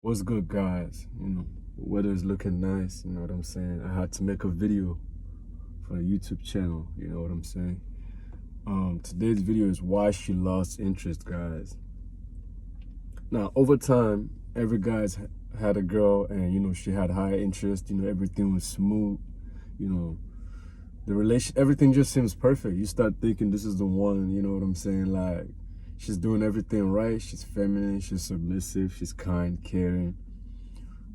What's good, guys? Weather's looking nice, you know what I'm saying? I had to make a video for the YouTube channel, you know what I'm saying? Today's video is why she lost interest, guys. Now, over time, every guy's had a girl and, she had high interest, everything was smooth, you know, everything just seems perfect. You start thinking this is the one, you know what I'm saying? Like, she's doing everything right, she's feminine, she's submissive, she's kind, caring,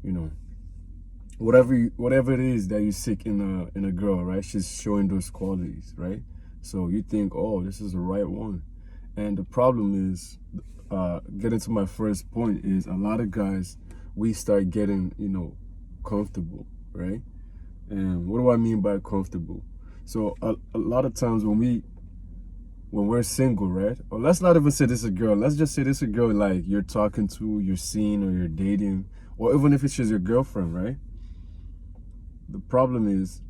you know whatever it is that you seek in a girl, right? She's showing those qualities, right? So you think, oh, this is the right one. And the problem is, getting to my first point, is a lot of guys, we start getting, comfortable, right? And what do I mean by comfortable? So a lot of times when we're single, right? Or let's not even say this is a girl. Let's just say this is a girl like you're talking to, you're seeing, or you're dating, or even if it's just your girlfriend, right? The problem is,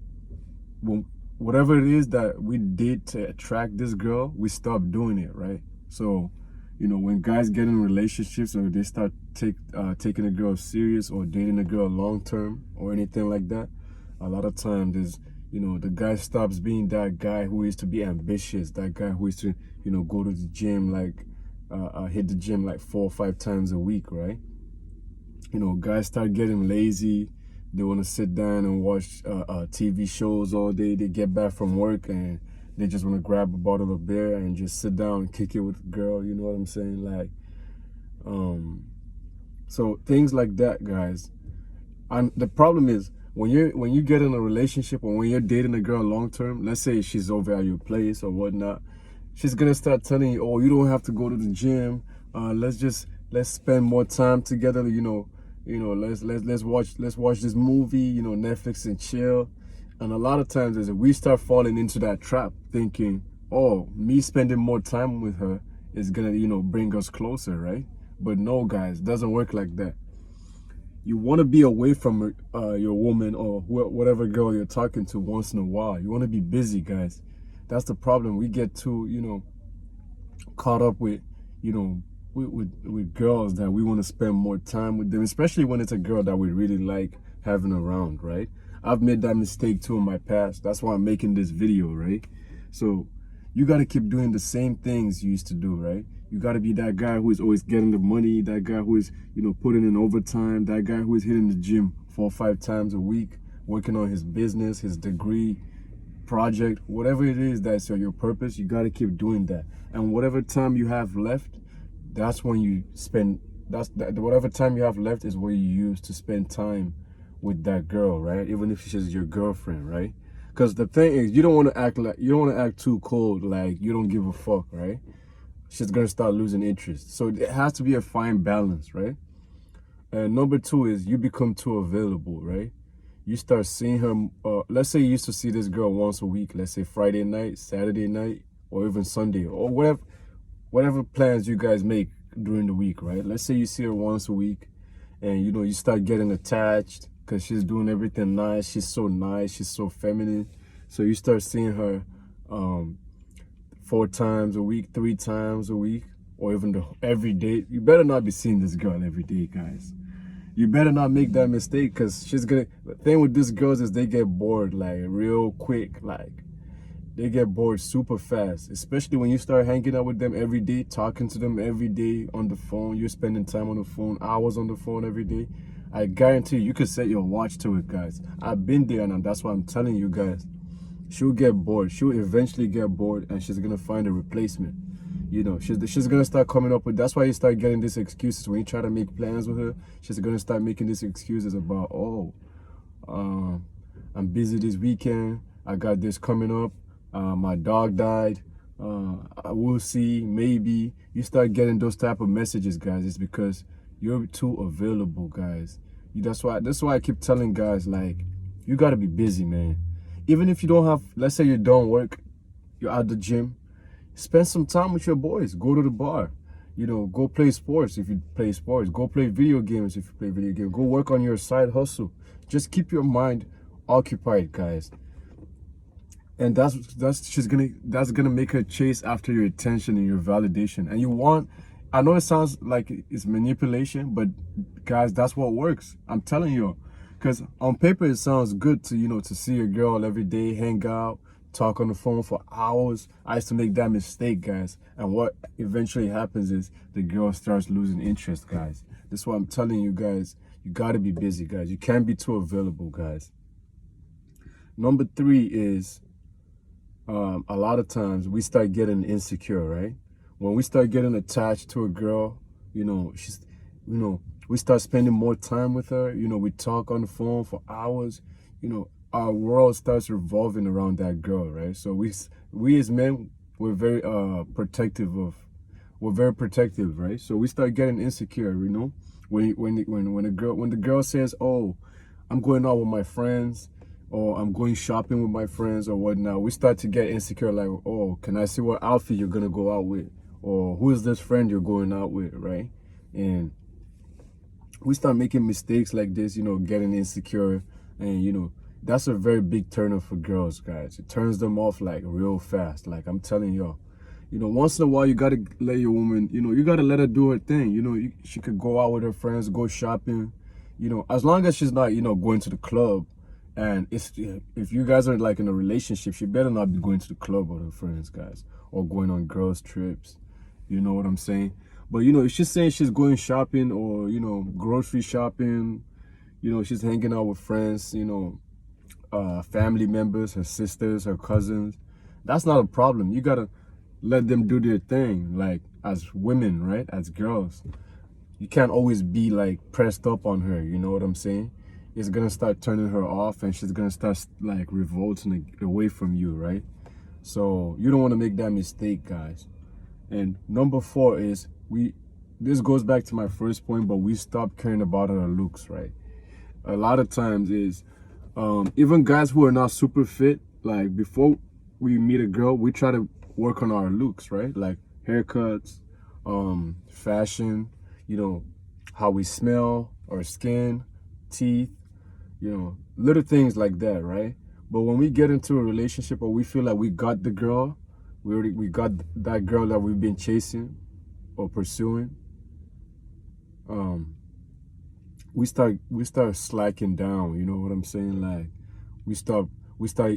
when whatever it is that we did to attract this girl, we stop doing it, right? So, when guys get in relationships or they start taking a girl serious or dating a girl long term or anything like that, a lot of times there's, the guy stops being that guy who is to be ambitious, that guy who is to, go to the gym, like hit the gym like 4 or 5 times a week, right? Guys start getting lazy. They want to sit down and watch TV shows all day. They get back from work and they just want to grab a bottle of beer and just sit down and kick it with a girl. You know what I'm saying? Like, so things like that, guys. And the problem is, when you get in a relationship or when you're dating a girl long term, let's say she's over at your place or whatnot, she's gonna start telling you, oh, you don't have to go to the gym. Let's spend more time together. Let's watch this movie. Netflix and chill. And a lot of times, as we start falling into that trap, thinking, oh, me spending more time with her is gonna bring us closer, right? But no, guys, it doesn't work like that. You want to be away from your woman or whatever girl you're talking to once in a while. You want to be busy, guys. That's the problem. We get too, caught up with, with girls that we want to spend more time with them, especially when it's a girl that we really like having around, right? I've made that mistake too in my past. That's why I'm making this video, right? So you got to keep doing the same things you used to do, right? You got to be that guy who is always getting the money, that guy who is, putting in overtime, that guy who is hitting the gym 4 or 5 times a week, working on his business, his degree, project, whatever it is that's your purpose. You got to keep doing that. And whatever time you have left, that's when you spend, whatever time you have left is what you use to spend time with that girl, right? Even if she's your girlfriend, right? Because the thing is, you don't want to act too cold, like you don't give a fuck, right? She's gonna start losing interest. So it has to be a fine balance, right? And number two is you become too available, right? You start seeing her. Let's say you used to see this girl once a week. Let's say Friday night, Saturday night, or even Sunday, or whatever plans you guys make during the week, right? Let's say you see her once a week, and you start getting attached because she's doing everything nice. She's so nice. She's so feminine. So you start seeing her 4 times a week, 3 times a week, or even every day. You better not be seeing this girl every day, guys. You better not make that mistake, because the thing with these girls is they get bored like real quick. Like, they get bored super fast, especially when you start hanging out with them every day, talking to them every day on the phone. You're spending time on the phone, hours on the phone every day. I guarantee you could set your watch to it, guys. I've been there, and that's why I'm telling you guys. She'll get bored. She'll eventually get bored, and she's gonna find a replacement. She's gonna start coming up with. That's why you start getting these excuses when you try to make plans with her. She's gonna start making these excuses about, oh, I'm busy this weekend. I got this coming up. My dog died. I will see. Maybe you start getting those type of messages, guys. It's because you're too available, guys. That's why I keep telling guys, like, you gotta be busy, man. Even if you don't have, let's say you don't work, you're at the gym, spend some time with your boys. Go to the bar. Go play sports if you play sports. Go play video games if you play video games. Go work on your side hustle. Just keep your mind occupied, guys. And that's gonna make her chase after your attention and your validation. And you want I know it sounds like it's manipulation, but guys, that's what works. I'm telling you. Because on paper, it sounds good to, to see a girl every day, hang out, talk on the phone for hours. I used to make that mistake, guys. And what eventually happens is the girl starts losing interest, guys. That's why I'm telling you guys, you got to be busy, guys. You can't be too available, guys. Number 3 is a lot of times we start getting insecure, right? When we start getting attached to a girl, she's, we start spending more time with her. We talk on the phone for hours. Our world starts revolving around that girl, right? So we as men, we're very protective, right? So we start getting insecure, when the girl says, "Oh, I'm going out with my friends," or "I'm going shopping with my friends," or whatnot, we start to get insecure, like, "Oh, can I see what outfit you're gonna go out with?" Or "Who is this friend you're going out with?" Right? And we start making mistakes like this, getting insecure. And that's a very big turner for girls, guys. It turns them off like real fast. Like, I'm telling y'all, once in a while you gotta let your woman, you gotta let her do her thing. She could go out with her friends, go shopping, as long as she's not, going to the club. And if you guys are like in a relationship, she better not be going to the club with her friends, guys, or going on girls trips. You know what I'm saying? But if she's saying she's going shopping, or grocery shopping, she's hanging out with friends, family members, her sisters, her cousins, that's not a problem. You gotta let them do their thing. Like, as women, right? As girls, you can't always be like pressed up on her. You know what I'm saying? It's gonna start turning her off, and she's gonna start like revolting away from you, right? So you don't want to make that mistake, guys. And number 4 is this goes back to my first point, but we stop caring about our looks, right? A lot of times is even guys who are not super fit, like, before we meet a girl, we try to work on our looks, right? Like haircuts, fashion, how we smell, our skin, teeth, little things like that, right? But when we get into a relationship, or we feel like we got the girl, we got that girl that we've been chasing or pursuing, we start slacking down. You know what I'm saying? Like, we start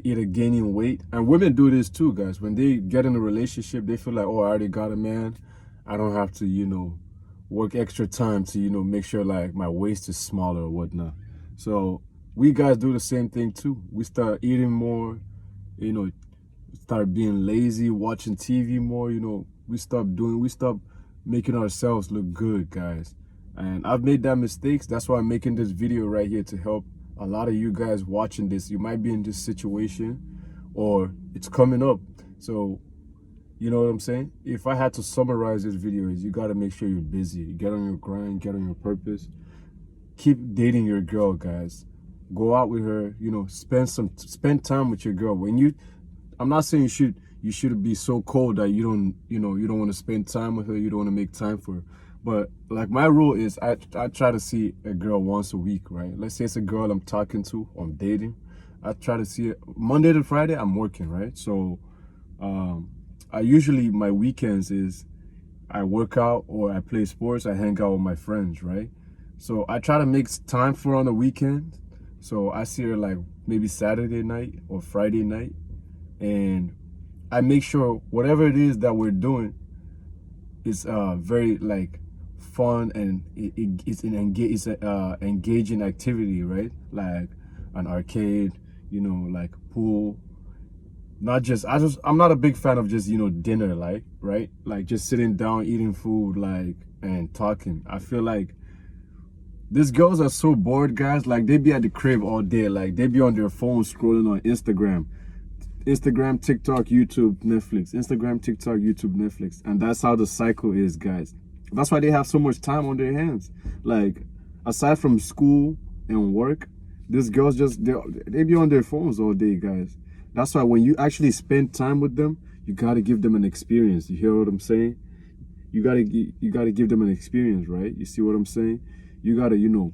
either gaining weight. And women do this too, guys. When they get in a relationship, they feel like, "Oh, I already got a man, I don't have to work extra time to make sure like my waist is smaller or whatnot." So we guys do the same thing too. We start eating more, start being lazy, watching TV more. We stop making ourselves look good, guys. And I've made that mistakes. That's why I'm making this video right here, to help a lot of you guys watching this. You might be in this situation, or it's coming up. So, you know what I'm saying? If I had to summarize this video, is you got to make sure you're busy. You get on your grind, get on your purpose. Keep dating your girl, guys. Go out with her, spend time with your girl. I'm not saying you should be so cold that you don't want to spend time with her, you don't want to make time for her. But like, my rule is I try to see a girl once a week, right? Let's say it's a girl I'm talking to, I'm dating. I try to see it Monday to Friday. I'm working, right? So I usually, my weekends is I work out or I play sports, I hang out with my friends, right? So I try to make time for her on the weekend. So I see her like maybe Saturday night or Friday night, and I make sure whatever it is that we're doing is very like fun, and it's an engaging activity, right? Like an arcade, like pool. I'm not a big fan of just dinner, like, right? Like, just sitting down eating food, like, and talking. I feel like these girls are so bored, guys. Like, they be at the crib all day. Like, they be on their phone scrolling on Instagram, TikTok, YouTube, Netflix, Instagram, TikTok, YouTube, Netflix. And that's how the cycle is, guys. That's why they have so much time on their hands. Like, aside from school and work, these girls they be on their phones all day, guys. That's why when you actually spend time with them, you gotta give them an experience. You hear what I'm saying? You gotta give them an experience, right? You see what I'm saying? You gotta, even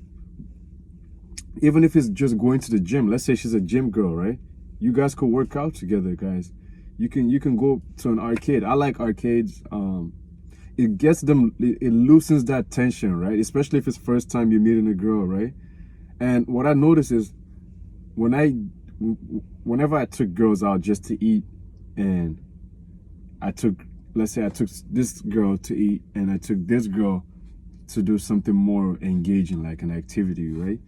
if it's just going to the gym. Let's say she's a gym girl, right? You guys could work out together, guys. You can go to an arcade. I like arcades. it gets them, it loosens that tension, right? Especially if it's first time you're meeting a girl, right? And what I notice is whenever I took girls out just to eat, and let's say I took this girl to eat and I took this girl to do something more engaging, like an activity, right?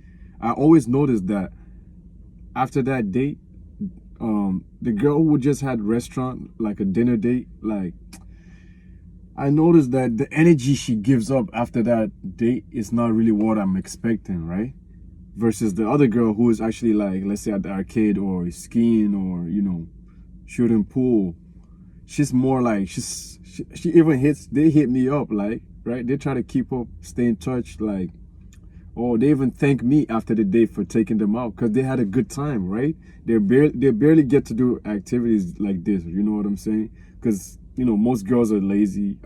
I always noticed that after that date, the girl who just had restaurant, like a dinner date, like, I noticed that the energy she gives up after that date is not really what I'm expecting, right? Versus the other girl who is actually, like, let's say at the arcade or skiing or, you know, shooting pool. She's more like, she even they hit me up, like, right? They try to keep up, stay in touch, like, oh, they even thank me after the date for taking them out because they had a good time, right? They barely get to do activities like this, you know what I'm saying? Because, you know, most girls are lazy.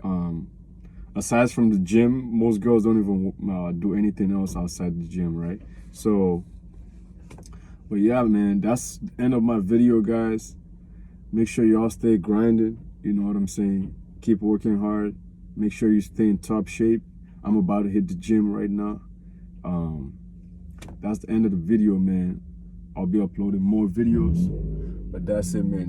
Aside from the gym, most girls don't even do anything else outside the gym, right? So, but yeah, man, that's the end of my video, guys. Make sure y'all stay grinding, you know what I'm saying? Keep working hard. Make sure you stay in top shape. I'm about to hit the gym right now. That's the end of the video, man. I'll be uploading more videos, but that's it, man.